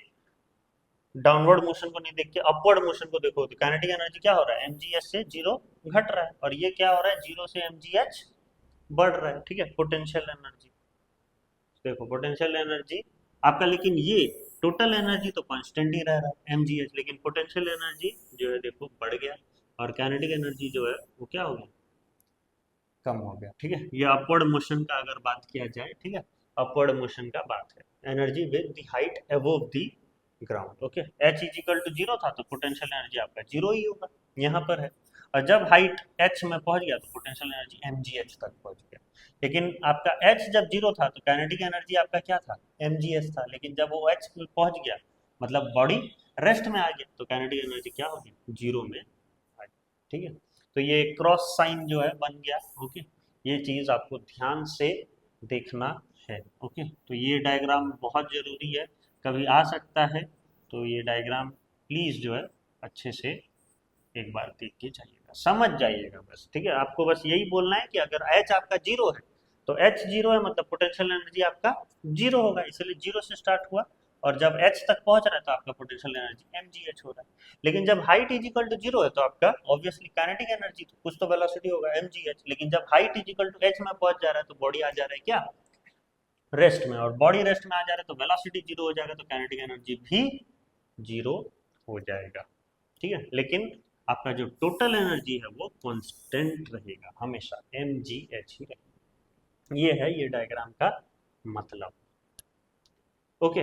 डाउनवर्ड मोशन को नहीं देख के अपवर्ड मोशन को देखो, तो काइनेटिक एनर्जी क्या हो रहा है, mgh से जीरो घट रहा है, और ये क्या हो रहा है, जीरो से mgh बढ़ रहा है, ठीक है। पोटेंशियल एनर्जी देखो, पोटेंशियल एनर्जी आपका, लेकिन ये टोटल एनर्जी तो कांस्टेंट ही रह रहा है mgh, लेकिन पोटेंशियल एनर्जी जो है देखो बढ़ गया, और काइनेटिक एनर्जी जो है वो क्या हो गया, कम हो गया, ठीक है। ये अपवर्ड मोशन का अगर बात किया जाए, ठीक है, अपवर्ड मोशन का बात है, energy with the height above the ground, okay. h is equal to zero था, तो पोटेंशियल एनर्जी आपका जीरो ही होगा, यहाँ पर है। और जब हाइट h में पहुंच गया, तो पोटेंशियल एनर्जी mgh तक पहुंच गया। लेकिन आपका h जब जीरो था, तो काइनेटिक एनर्जी आपका क्या था, mgh था, लेकिन जब वो h में पहुंच गया, मतलब बॉडी रेस्ट में आ गया, तो काइनेटिक एनर्जी क्या होगी, जीरो में आ गई, ठीक है। तो ये क्रॉस साइन जो है बन गया, ओके। ये चीज आपको ध्यान से देखना है, ओके। तो ये डायग्राम बहुत जरूरी है, कभी आ सकता है, तो ये डायग्राम प्लीज जो है अच्छे से एक बार देख के जाइएगा, समझ जाइएगा बस, ठीक है। आपको बस यही बोलना है कि अगर h आपका जीरो है, तो h जीरो है, मतलब पोटेंशियल एनर्जी आपका जीरो होगा, इसलिए जीरो से स्टार्ट हुआ, और जब h तक पहुंच रहा है, तो आपका पोटेंशियल एनर्जी mgh हो रहा है। लेकिन जब height is equal to zero है, तो आपका ऑब्वियसली काइनेटिक एनर्जी तो कुछ तो वेलोसिटी होगा mgh, लेकिन जब height is equal to h में पहुंच जा रहा है, तो बॉडी आ जा रहा है क्या, रेस्ट में, और बॉडी रेस्ट में आ जा रहा है, तो वेलोसिटी जीरो हो जाएगा, तो काइनेटिक एनर्जी भी जीरो हो जाएगा, ठीक है। लेकिन आपका जो टोटल एनर्जी है वो कांस्टेंट रहेगा हमेशा, mgh ही रहेगा। ये है ये डायग्राम का मतलब, ओके।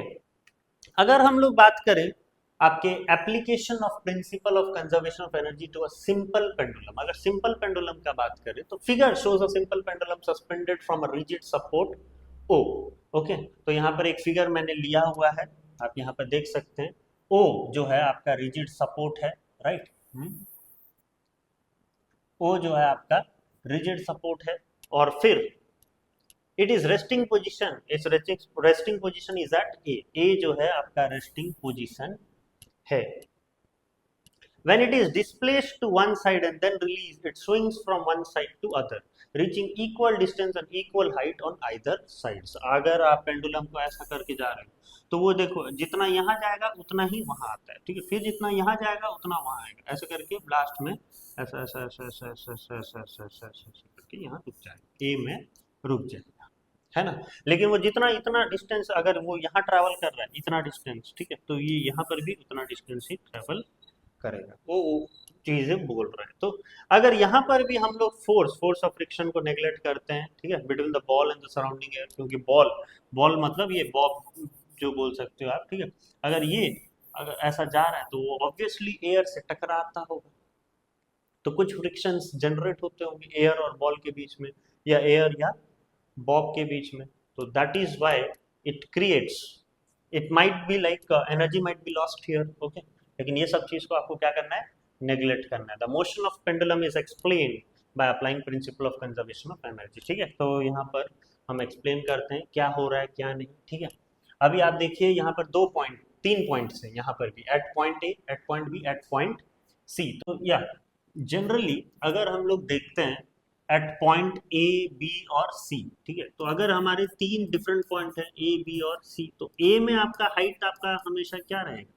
अगर हम लोग बात करें आपके application of principle of conservation of energy to a simple pendulum, अगर सिंपल पेंडुलम का बात करें, तो figure shows a simple pendulum suspended from a rigid support O, okay. तो यहाँ पर एक फिगर मैंने लिया हुआ है, आप यहाँ पर देख सकते हैं, ओ जो है आपका रिजिड सपोर्ट है, राइट, ओ जो है आपका रिजिड सपोर्ट है, और फिर इट इज रेस्टिंग पोजिशन, इस रेस्टिंग पोजिशन इज एट ए, ए जो है आपका रेस्टिंग पोजिशन है। When it is displaced to one side and then released, it swings from one side to other, reaching equal distance and equal height on either sides. अगर आप pendulum को ऐसा करके जा रहे हो तो वो देखो जितना यहाँ जाएगा उतना ही वहां आता है, ठीक है, फिर जितना यहाँ जाएगा उतना वहां आएगा, ऐसे करके लास्ट में ऐसा ऐसा ऐसा ऐसा ऐसा ऐसा ऐसा ऐसा ऐसा ऐसा करके यहाँ रुक जाएगा, ए में रुक जाएगा, है ना। लेकिन वो जितना इतना डिस्टेंस अगर वो यहाँ ट्रैवल कर रहा है इतना डिस्टेंस, ठीक है, तो ये यहाँ पर भी उतना डिस्टेंस ही ट्रैवल करेगा, वो चीजें बोल रहे हैं। तो अगर यहाँ पर भी हम लोग फोर्स ऑफ फ्रिक्शन को नेग्लेक्ट करते हैं, ठीक है, between the ball and the surrounding air, क्योंकि बॉल मतलब ये बॉब जो बोल सकते हो आप, ठीक है, अगर ये अगर ऐसा जा रहा है तो वो ऑब्वियसली एयर से टकराता होगा, तो कुछ फ्रिक्शंस जनरेट होते होंगे एयर और बॉल के बीच में, या एयर या बॉब के बीच में, तो that is why it creates, it might be like energy might be lost here, okay. लेकिन ये सब चीज को आपको क्या करना है, नेग्लेक्ट करना है। The motion of pendulum is explain by applying principal of conservation of energy, ठीक है। तो यहाँ पर हम एक्सप्लेन करते हैं क्या हो रहा है क्या नहीं, ठीक है। अभी आप देखिए यहाँ पर 3 पॉइंट्स हैं यहाँ पर भी, at point A, at point B, at point C. तो या जनरली अगर हम लोग देखते हैं एट पॉइंट ए बी और सी, ठीक है, तो अगर हमारे 3 डिफरेंट पॉइंट है ए बी और सी, तो ए में आपका हाइट आपका हमेशा क्या रहेगा,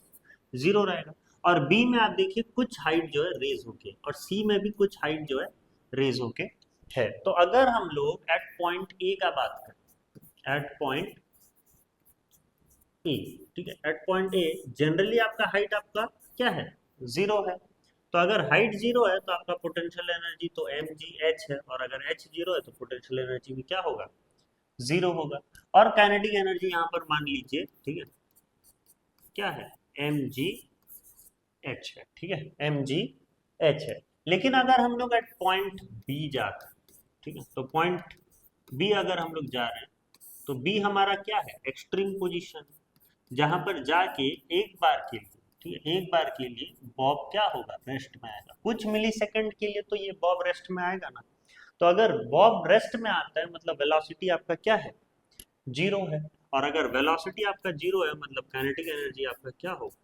0 रहेगा, और बी में आप देखिए कुछ हाइट जो है रेज होके, और सी में भी कुछ हाइट जो है रेज होके है। तो अगर हम लोग एट पॉइंट ए का बात करें, एट पॉइंट ए, ठीक है, एट पॉइंट ए जनरली आपका हाइट आपका क्या है, 0 है। तो अगर हाइट 0 है तो आपका पोटेंशियल एनर्जी तो mgh है, और अगर h 0 है तो पोटेंशियल एनर्जी भी क्या होगा, 0 होगा। और काइनेटिक एनर्जी यहाँ पर मान लीजिए, ठीक है, क्या है, mgh है, ठीक है, mgh है। लेकिन अगर हम लोग एट पॉइंट बी जाते हैं, ठीक है, तो पॉइंट बी अगर हम लोग जा रहे हैं तो बी हमारा क्या है, एक्सट्रीम पोजीशन, जहां पर जाके एक बार के लिए, ठीक है, एक बार के लिए बॉब क्या होगा, रेस्ट में आएगा, कुछ मिली सेकेंड के लिए तो ये बॉब रेस्ट में आएगा ना। तो अगर बॉब रेस्ट में आता है मतलब वेलोसिटी आपका क्या है, 0 है, और अगर वेलोसिटी आपका 0 है मतलब काइनेटिक एनर्जी आपका क्या होगा,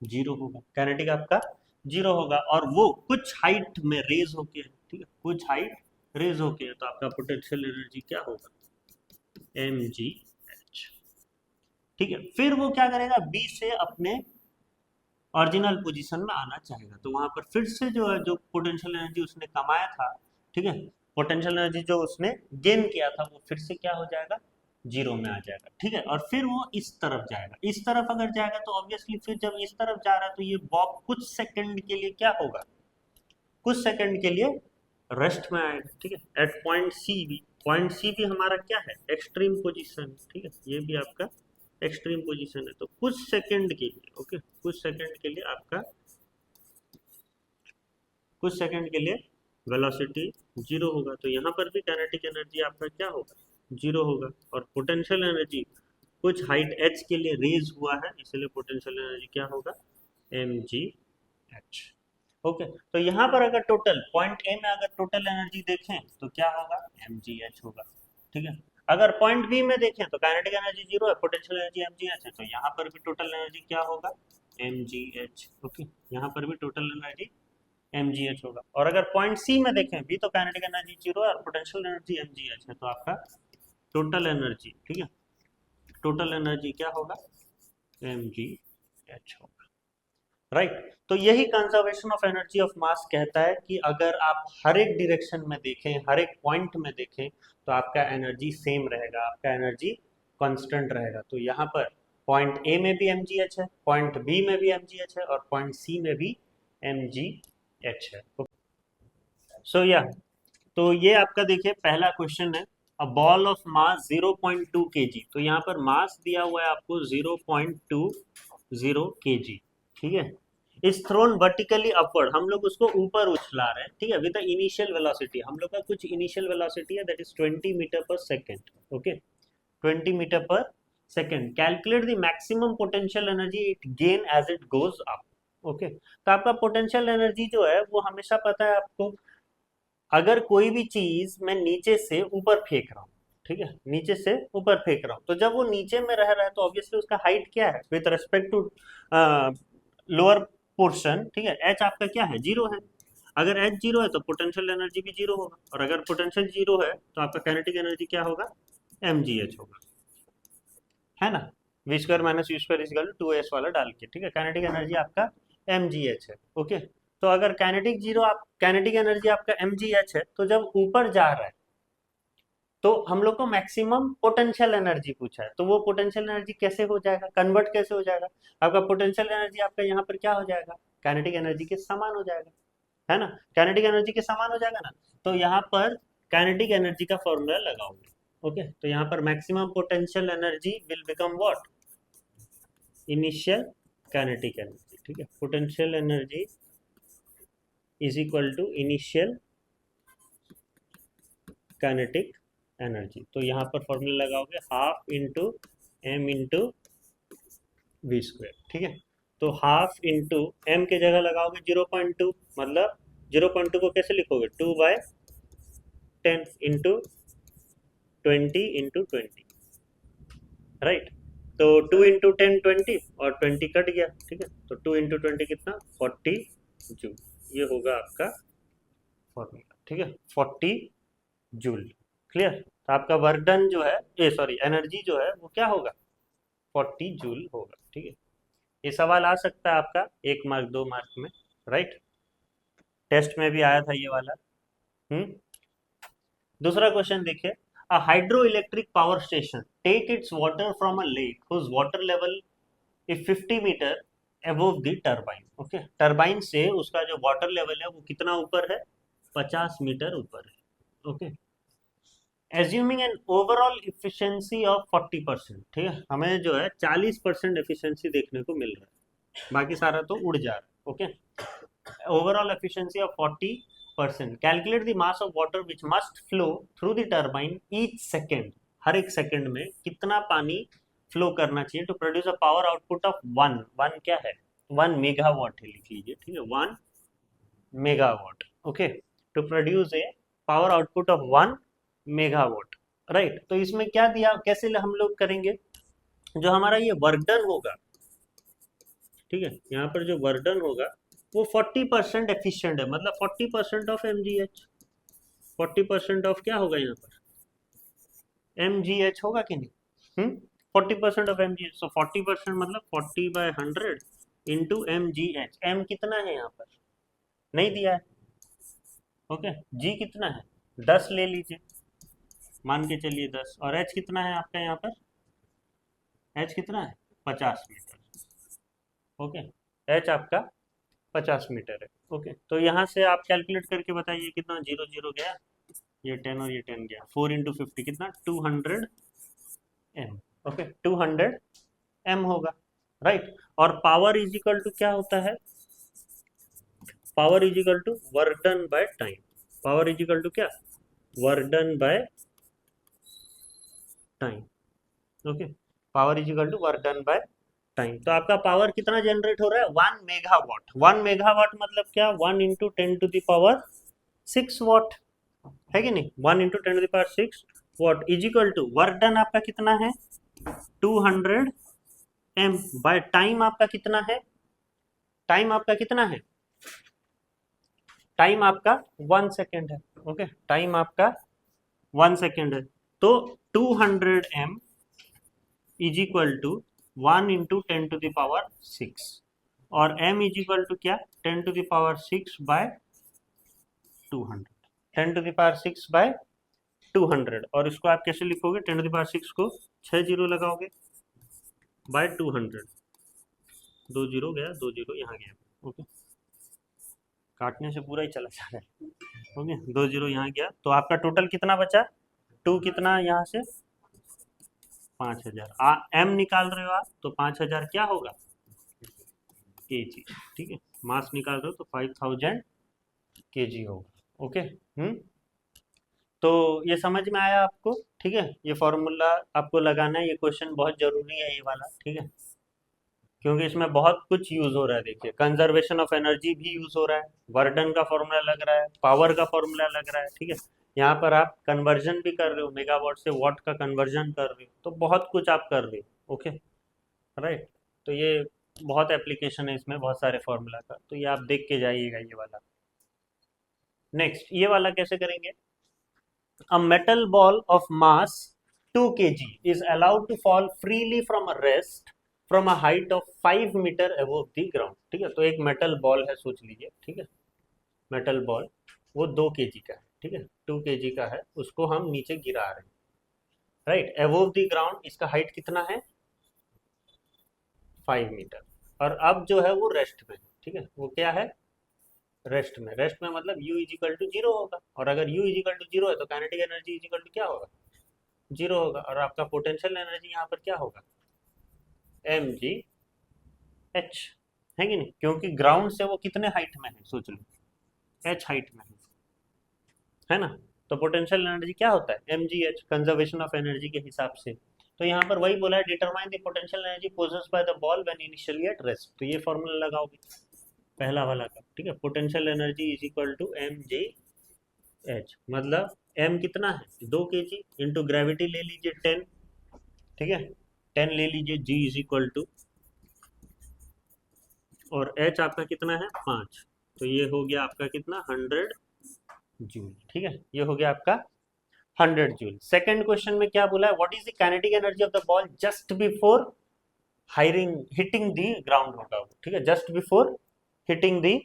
0 होगा, काइनेटिक आपका 0 होगा, और वो कुछ हाइट में रेज होके, ठीक है, कुछ हाइट रेज होके, तो आपका पोटेंशियल एनर्जी क्या होगा, mgh, ठीक है। फिर वो क्या करेगा, बी से अपने ओरिजिनल पोजीशन में आना चाहेगा, तो वहां पर फिर से जो है जो पोटेंशियल एनर्जी उसने कमाया था, ठीक है, पोटेंशियल एनर्जी जो उसने गेन किया था वो फिर से क्या हो जाएगा, 0 में आ जाएगा, ठीक है। और फिर वो इस तरफ जाएगा, इस तरफ अगर जाएगा तो ऑब्वियसली फिर जब इस तरफ जा रहा है तो ये बॉब कुछ सेकंड के लिए क्या होगा, कुछ सेकंड के लिए रेस्ट में आएगा, ठीक है। एट पॉइंट सी भी, पॉइंट सी भी हमारा क्या है, एक्सट्रीम पोजीशन, ठीक है, ये भी आपका एक्सट्रीम पोजीशन है। तो कुछ सेकंड के लिए, ओके, कुछ सेकंड के लिए आपका, कुछ सेकंड के लिए वेलोसिटी 0 होगा, तो यहाँ पर भी काइनेटिक एनर्जी आपका क्या होगा, 0 होगा, और पोटेंशियल एनर्जी कुछ हाइट h के लिए रेज हुआ है, इसलिए पोटेंशियल एनर्जी क्या होगा, mgh, ओके। तो यहाँ पर अगर टोटल पॉइंट ए में अगर टोटल एनर्जी देखें तो क्या होगा, mgh होगा, ठीक है। अगर पॉइंट बी में देखें तो काइनेटिक एनर्जी 0 है, पोटेंशियल एनर्जी mgh है, तो यहाँ पर भी टोटल एनर्जी क्या होगा, mgh, ओके, यहाँ पर भी टोटल एनर्जी mgh होगा। और अगर पॉइंट सी में देखें भी तो काइनेटिक एनर्जी 0 है और पोटेंशियल एनर्जी mgh है, तो आपका टोटल एनर्जी, ठीक है, टोटल एनर्जी क्या होगा, mgh होगा, राइट। तो यही conservation of energy of mass कहता है कि अगर आप हर एक डायरेक्शन में देखें, हर एक पॉइंट में देखें, तो आपका एनर्जी सेम रहेगा, आपका एनर्जी कांस्टेंट रहेगा। तो यहाँ पर पॉइंट ए में भी mgh है, पॉइंट बी में भी mgh है, और पॉइंट सी में भी mgh है। सो या तो ये आपका देखिए पहला क्वेश्चन है, a ball of mass 0.2 kg, तो यहाँ पर मास दिया हुआ है आपको 0.20 kg, ठीक है, इज थ्रोन वर्टिकली अपवर्ड, हम लोग उसको ऊपर उछला रहे हैं, ठीक है, विद द इनिशियल वेलोसिटी, हम लोग का कुछ इनिशियल वेलोसिटी है that is 20 metre per second, okay, 20 metre per second. Calculate the maximum potential energy it gain as it goes up, okay. तो आपका पोटेंशियल एनर्जी जो है वो हमेशा पता है आपको, अगर कोई भी चीज मैं नीचे से ऊपर फेंक रहा हूँ, ठीक है, नीचे से ऊपर फेंक रहा हूँ, तो जब वो नीचे में रह रहा है तो ऑब्वियसली उसका हाइट क्या है with respect to lower portion, ठीक है, एच आपका क्या है, जीरो है। अगर एच जीरो है तो पोटेंशियल एनर्जी भी जीरो होगा, और अगर पोटेंशियल जीरो है तो आपका काइनेटिक एनर्जी क्या होगा, एम जी एच होगा, है ना। V square minus U square is two S वाला डाल के, ठीक है, काइनेटिक एनर्जी आपका एम जी एच है। ओके, तो अगर काइनेटिक एनर्जी आपका एम जी एच है, तो जब ऊपर जा रहा है तो हम लोग को मैक्सिमम पोटेंशियल एनर्जी पूछा है, तो वो पोटेंशियल एनर्जी कैसे हो जाएगा, कन्वर्ट कैसे हो जाएगा, आपका पोटेंशियल एनर्जी आपका यहाँ पर क्या हो जाएगा, काइनेटिक एनर्जी के समान हो जाएगा, है ना, काइनेटिक एनर्जी के समान हो जाएगा ना। तो यहाँ पर काइनेटिक एनर्जी का फॉर्मूला लगाओगे। ओके, तो यहाँ पर maximum potential energy will become what, initial kinetic energy, ठीक है, potential energy is equal to initial kinetic energy. तो यहाँ पर फॉर्मूला लगाओगे half into M into V square, ठीक है। तो हाफ इंटू एम के जगह लगाओगे 0.2, मतलब 0.2 को कैसे लिखोगे, 2/10 इंटू 20 राइट। तो 2 इंटू 10 20 और 20 कट गया, ठीक है, तो 2 इंटू 20 कितना, 40 जूल, ये होगा आपका फॉर्मूला, ठीक है, 40 जूल। क्लियर, तो आपका वर्क डन जो है, ये सॉरी एनर्जी जो है वो क्या होगा, 40 जूल होगा, ठीक है। ये सवाल आ सकता है आपका 1 मार्क 2 मार्क में, राइट, टेस्ट में भी आया था ये वाला। दूसरा क्वेश्चन देखिए, a hydro electric power station take its water from a lake whose water level if 50 metre above the turbine. Okay, turbine से उसका जो वाटर लेवल है वो कितना ऊपर है, 50 मीटर ऊपर है। Okay, assuming an overall efficiency of 40%, ठीक है, हमें जो है 40% एफिशिएंसी देखने को मिल रहा है, बाकी सारा तो उड़ जा रहा है। Okay, overall efficiency of 40%, calculate the mass of water which must flow through the turbine each second, हर एक सेकंड में कितना पानी फ्लो करना चाहिए to produce a power output of one क्या है, 1 मेगावाट है, लिख लीजिए, ठीक है, 1 megawatt. Okay, to produce a power output of 1 megawatt, right. तो इसमें क्या दिया, कैसे हम लोग करेंगे, जो हमारा ये वर्क डन होगा, ठीक है, यहाँ पर जो वर्क डन होगा वो 40% एफिशिएंट है, मतलब 40% of M G H, 40% of क्या होगा यहाँ पर, एम जी एच होगा कि नहीं, 40% of M G H, so 40% मतलब 40/100 into M G H. M कितना है यहाँ पर, नहीं दिया है। ओके, जी कितना है, 10 ले लीजिए, मान के चलिए 10, और एच कितना है आपका यहाँ पर, एच कितना है, 50 मीटर। ओके, एच आपका 50 मीटर है। ओके, तो यहाँ से आप कैलकुलेट करके बताइए कितना, 0 0 गया, ये 10 और ये 10 गया, 4 इंटू 50 कितना, 200 एम। ओके, 200 एम होगा, राइट। और पावर इज इक्वल टू क्या होता है, power is equal to work done by time, power is equal to क्या, work done by time. Okay, power is equal to work done by time. तो आपका power कितना generate हो रहा है, 1 मेगावाट। 1 मेगावाट मतलब क्या, 1 इंटू 10⁶ वाट, है कि नहीं, 1 into 10⁶ watt is equal to work done आपका कितना है, 200 एम बाय टाइम आपका कितना है, टाइम आपका कितना है, टाइम आपका 1 सेकेंड है। ओके, टाइम आपका 1 सेकेंड है, तो 200 M is equal to 1 into 10⁶, और m इज इक्वल टू क्या, 10⁶/200, 10⁶/200, और इसको आप कैसे लिखोगे, 10⁶ को 6 जीरो लगाओगे बाय 200, 2 जीरो गया, 2 जीरो यहाँ गया। ओके, काटने से पूरा ही चला जा रहा है। ओके, 2 जीरो यहाँ गया, तो आपका टोटल कितना बचा, 2 कितना यहाँ से 5000, एम निकाल रहे हो आप तो 5000 क्या होगा, केजी, ठीक है, मास निकाल रहे हो तो 5000 केजी होगा। ओके, तो ये समझ में आया आपको, ठीक है, ये फॉर्मूला आपको लगाना है, ये क्वेश्चन बहुत जरूरी है ये वाला, ठीक है, क्योंकि इसमें बहुत कुछ यूज हो रहा है। देखिए, कंजर्वेशन ऑफ एनर्जी भी यूज हो रहा है, वर्डन का फॉर्मूला लग रहा है, पावर का फॉर्मूला लग रहा है, ठीक है, यहाँ पर आप कन्वर्जन भी कर रहे हो, मेगावाट से वाट का कन्वर्जन कर रहे हो, तो बहुत कुछ आप कर रहे हो। ओके, राइट, तो ये बहुत एप्लीकेशन है इसमें, बहुत सारे फॉर्मूला का, तो ये आप देख के जाइएगा ये वाला। नेक्स्ट ये वाला कैसे करेंगे? A metal ball of mass 2 kg is allowed to fall freely from a rest from a height of 5 metre above the ground। ठीक है, तो एक मेटल बॉल है, सोच लीजिए, ठीक है, मेटल बॉल वो 2 केजी का है, ठीक है, 2 केजी का है, उसको हम नीचे गिरा रहे हैं, राइट, अबोव द ग्राउंड। इसका हाइट कितना है? 5 मीटर। और अब जो है वो रेस्ट में, ठीक है, वो क्या है? रेस्ट में। रेस्ट में मतलब u is equal to zero होगा, और अगर u is equal to zero है तो kinetic energy is equal to क्या होगा? जीरो होगा। और आपका पोटेंशियल एनर्जी यहाँ पर क्या होगा? एम जी एच, है कि नहीं? क्योंकि ग्राउंड से वो कितने हाइट में है, सोच लो, एच हाइट में है ना? तो पोटेंशियल एनर्जी क्या होता है? M G H, conservation of energy के हिसाब से। तो यहाँ पर वही बोला है, determine the potential energy possessed by the ball when initially at rest. तो ये फॉर्मूला लगाओगे पहला वाला का, ठीक है, potential energy is equal to M G H, मतलब एम कितना है? 2 के जी, इंटू ग्रेविटी ले लीजिए 10, ठीक है, 10 ले लीजिए, जी इज इक्वल टू, और एच आपका कितना है? 5, तो ये हो गया आपका कितना? 100 जूल। ठीक है, ये हो गया आपका 100 जूल। सेकंड क्वेश्चन में क्या बोला है? What is the kinetic energy of the ball just before hiring hitting the ground होगा वो, ठीक है, just before hitting the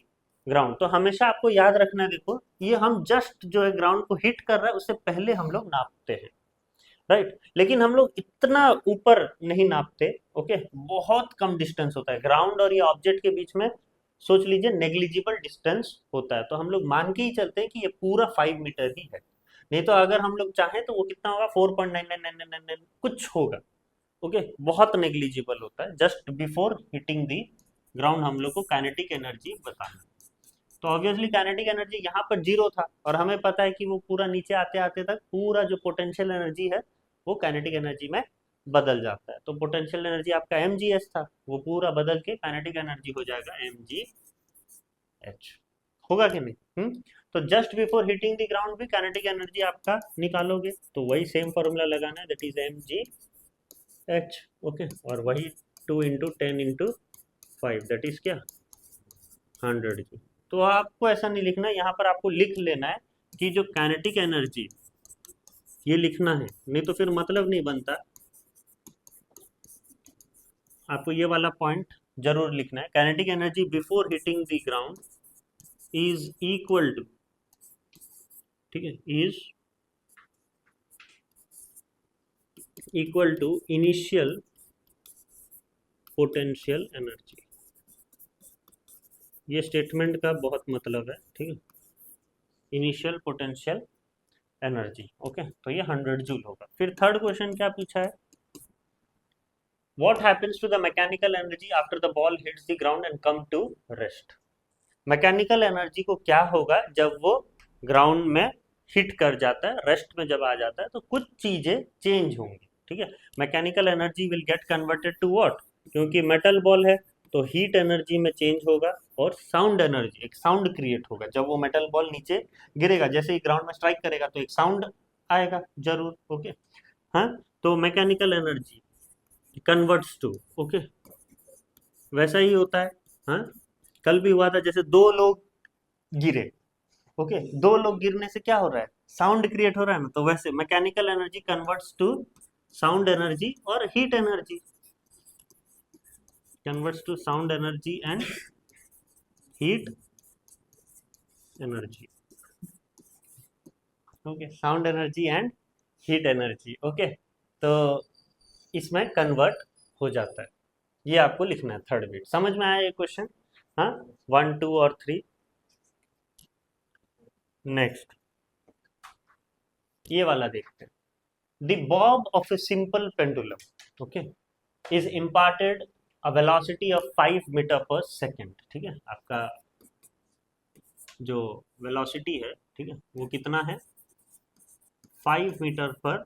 ground. तो हमेशा आपको याद रखना है, देखो ये हम जस्ट जो है ग्राउंड को हिट कर रहा है उससे पहले हम लोग नापते हैं, राइट, लेकिन हम लोग इतना ऊपर नहीं नापते, ओके, बहुत कम डिस्टेंस होता है ग्राउंड और ये ऑब्जेक्ट के बीच में, सोच लीजिए नेग्लिजिबल डिस्टेंस होता है, तो हम लोग मान के ही चलते हैं कि ये पूरा 5 मीटर ही है। नहीं तो अगर हम लोग चाहें तो वो कितना होगा? 4.9999 कुछ होगा, ओके, बहुत नेग्लिजिबल होता है। Just before hitting the ground हम लोग को काइनेटिक एनर्जी बताना। तो ऑब्वियसली काइनेटिक एनर्जी यहाँ पर जीरो था, और हमें पता है कि वो पूरा नीचे आते आते तक पूरा जो पोटेंशियल एनर्जी है वो काइनेटिक एनर्जी में बदल जाता है। तो पोटेंशियल एनर्जी आपका एम जी एच था, वो पूरा बदल के काइनेटिक एनर्जी हो जाएगा एम जी एच। होगा कि नहीं? तो just before hitting the ground भी काइनेटिक एनर्जी आपका निकालोगे, तो वही सेम फॉर्मूला लगाना है, that is M G H, okay, और वही 2 इंटू 10 इंटू 5, दैट इज क्या? 100 जी। तो आपको ऐसा नहीं लिखना है, यहाँ पर आपको लिख लेना है कि जो काइनेटिक एनर्जी, ये लिखना है, नहीं तो फिर मतलब नहीं बनता। आपको ये वाला पॉइंट जरूर लिखना है, kinetic energy before hitting the ground is equal to, ठीक है, is equal to initial potential energy. ये स्टेटमेंट का बहुत मतलब है, ठीक है, इनिशियल पोटेंशियल एनर्जी, ओके, तो ये 100 जूल होगा। फिर थर्ड क्वेश्चन क्या पूछा है? What happens to the mechanical energy after the ball hits the ground and come to rest? Mechanical energy को क्या होगा जब वो ग्राउंड में हिट कर जाता है, रेस्ट में जब आ जाता है, तो कुछ चीजें चेंज होंगी, ठीक है। Mechanical energy will get converted to what? क्योंकि मेटल बॉल है तो हीट एनर्जी में चेंज होगा, और साउंड एनर्जी, एक साउंड क्रिएट होगा जब वो मेटल बॉल नीचे गिरेगा, जैसे ही ग्राउंड में स्ट्राइक करेगा तो एक साउंड आएगा जरूर, ओके, हाँ, तो mechanical energy converts to, okay, वैसा ही होता है, हाँ, कल भी हुआ था, जैसे दो लोग गिरे, ओके, दो लोग गिरने से क्या हो रहा है? साउंड क्रिएट हो रहा है ना, तो वैसे mechanical energy converts to sound energy और heat energy, converts to sound energy and heat energy, okay, sound energy and heat energy, okay, तो इसमें कन्वर्ट हो जाता है। ये आपको लिखना है थर्ड बिट। समझ में आया ये क्वेश्चन? हाँ, 1 2 और 3। नेक्स्ट ये वाला देखते हैं। The bob of a simple pendulum, okay, is imparted a velocity of 5 metre per second, ठीक है, आपका जो वेलोसिटी है, ठीक है, वो कितना है? 5 metre per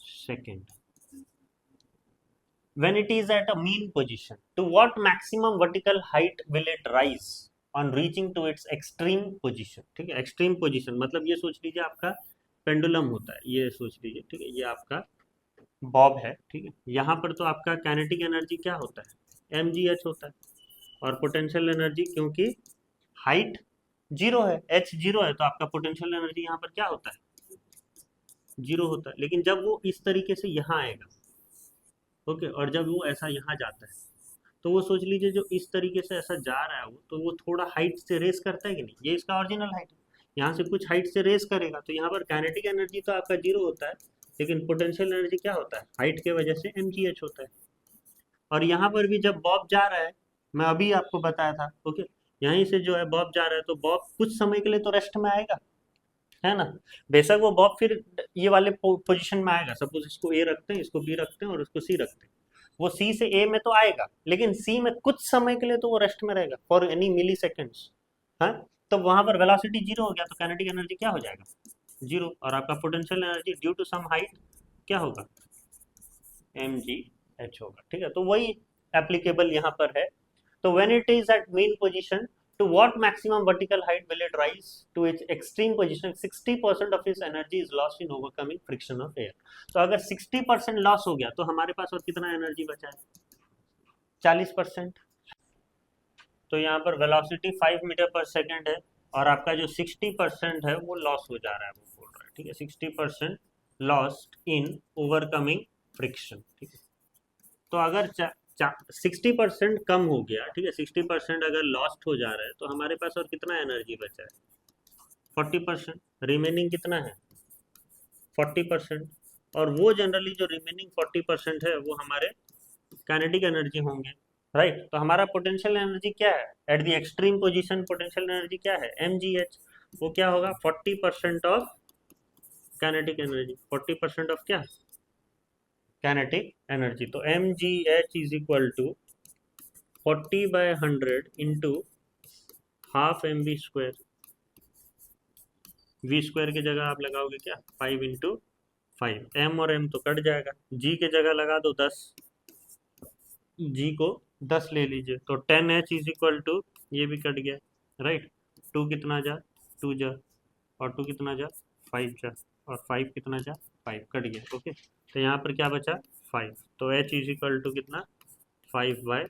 second. When it is at a mean position, to what maximum vertical height will it rise on reaching to its extreme position? ठीक है, एक्सट्रीम पोजीशन मतलब ये सोच लीजिए आपका पेंडुलम होता है, ये सोच लीजिए, ठीक है, ये आपका बॉब है, ठीक है, यहाँ पर तो आपका काइनेटिक एनर्जी क्या होता है? mgh होता है। और पोटेंशियल एनर्जी, क्योंकि हाइट जीरो है, h जीरो है, तो आपका पोटेंशियल एनर्जी यहाँ पर क्या होता है, जीरो होता है। लेकिन जब वो इस तरीके से यहाँ आएगा, ओके, और जब वो ऐसा यहाँ जाता है, तो वो सोच लीजिए जो इस तरीके से ऐसा जा रहा है वो, तो वो थोड़ा हाइट से रेस करता है कि नहीं, ये इसका ओरिजिनल हाइट है, यहाँ से कुछ हाइट से रेस करेगा, तो यहाँ पर काइनेटिक एनर्जी तो आपका जीरो होता है, लेकिन पोटेंशियल एनर्जी क्या होता है, हाइट के वजह से mgh होता है। और यहाँ पर भी जब बॉब जा रहा है, मैं अभी आपको बताया था, ओके, यहीं से जो है बॉब जा रहा है, तो बॉब कुछ समय के लिए तो रेस्ट में आएगा, है ना। बेशक वो बॉब फिर ये वाले पोजीशन में आएगा, सपोज इसको ए रखते हैं, इसको बी रखते हैं और इसको सी रखते हैं, वो सी से ए में तो आएगा, लेकिन सी में कुछ समय के लिए तो वो रेस्ट में रहेगा फॉर एनी मिली सेकेंड्स, हाँ। तो वहां पर वेलोसिटी जीरो हो गया, तो काइनेटिक एनर्जी क्या हो जाएगा, जीरो, और आपका potential energy due to some height क्या होगा, mgh होगा, ठीक है। तो वही एप्लीकेबल यहाँ पर है। तो when it is at mean position, to what maximum vertical height will it rise to its extreme position, 60% of its energy is lost in overcoming friction of air। तो अगर 60% लॉस हो गया, तो हमारे पास और कितना एनर्जी बचा है, 40%। तो यहाँ पर वेलोसिटी 5 मीटर पर सेकेंड है, और आपका जो 60% है वो लॉस हो जा रहा है, वो बोल रहा है, ठीक है, 60% लॉस्ट इन ओवरकमिंग फ्रिक्शन, ठीक है। तो अगर 60% कम हो गया, ठीक है, 60% अगर लॉस्ट हो जा रहा है, तो हमारे पास और कितना एनर्जी बचा है, 40%, रिमेनिंग कितना है, 40%। और वो जनरली जो रिमेनिंग 40% है वो हमारे काइनेटिक एनर्जी होंगे, राइट। तो हमारा पोटेंशियल एनर्जी क्या है, at the extreme position potential energy क्या है, mgh। वो क्या होगा, 40% ऑफ काइनेटिक एनर्जी, 40% ऑफ क्या, काइनेटिक एनर्जी। तो mgh is equal to 40/100 into half mv²। v square की जगह आप लगाओगे क्या, 5 × 5, m और m तो कट जाएगा, g की जगह लगा दो 10, g को 10 ले लीजिए, तो 10h इज इक्वल टू, ये भी कट गया, राइट, 2 कितना जा, 2 जा, और 2 कितना जा, 5 जा, और 5 कितना जा, 5 कट गया, ओके। तो यहाँ पर क्या बचा, 5। तो h इज इक्वल टू कितना, 5/10,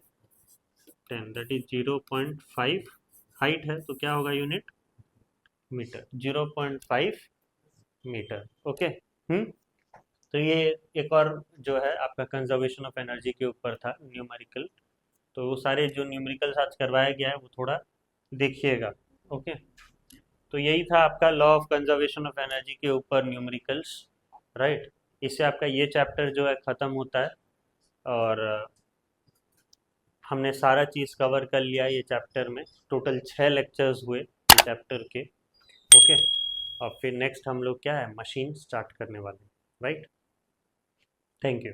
दैट इज 0.5। हाइट है तो क्या होगा यूनिट, मीटर, 0.5 मीटर, ओके। तो ये एक और जो है आपका कंजर्वेशन ऑफ एनर्जी के ऊपर था न्यूमेरिकल। तो वो सारे जो न्यूमेरिकल्स आज करवाया गया है वो थोड़ा देखिएगा, ओके। तो यही था आपका law of conservation of energy के ऊपर न्यूमेरिकल्स, राइट। इससे आपका ये चैप्टर जो है ख़त्म होता है, और हमने सारा चीज़ कवर कर लिया ये चैप्टर में। टोटल 6 लेक्चर्स हुए ये चैप्टर के, ओके। और फिर नेक्स्ट हम लोग क्या है, मशीन स्टार्ट करने वाले हैं, राइट। Thank you.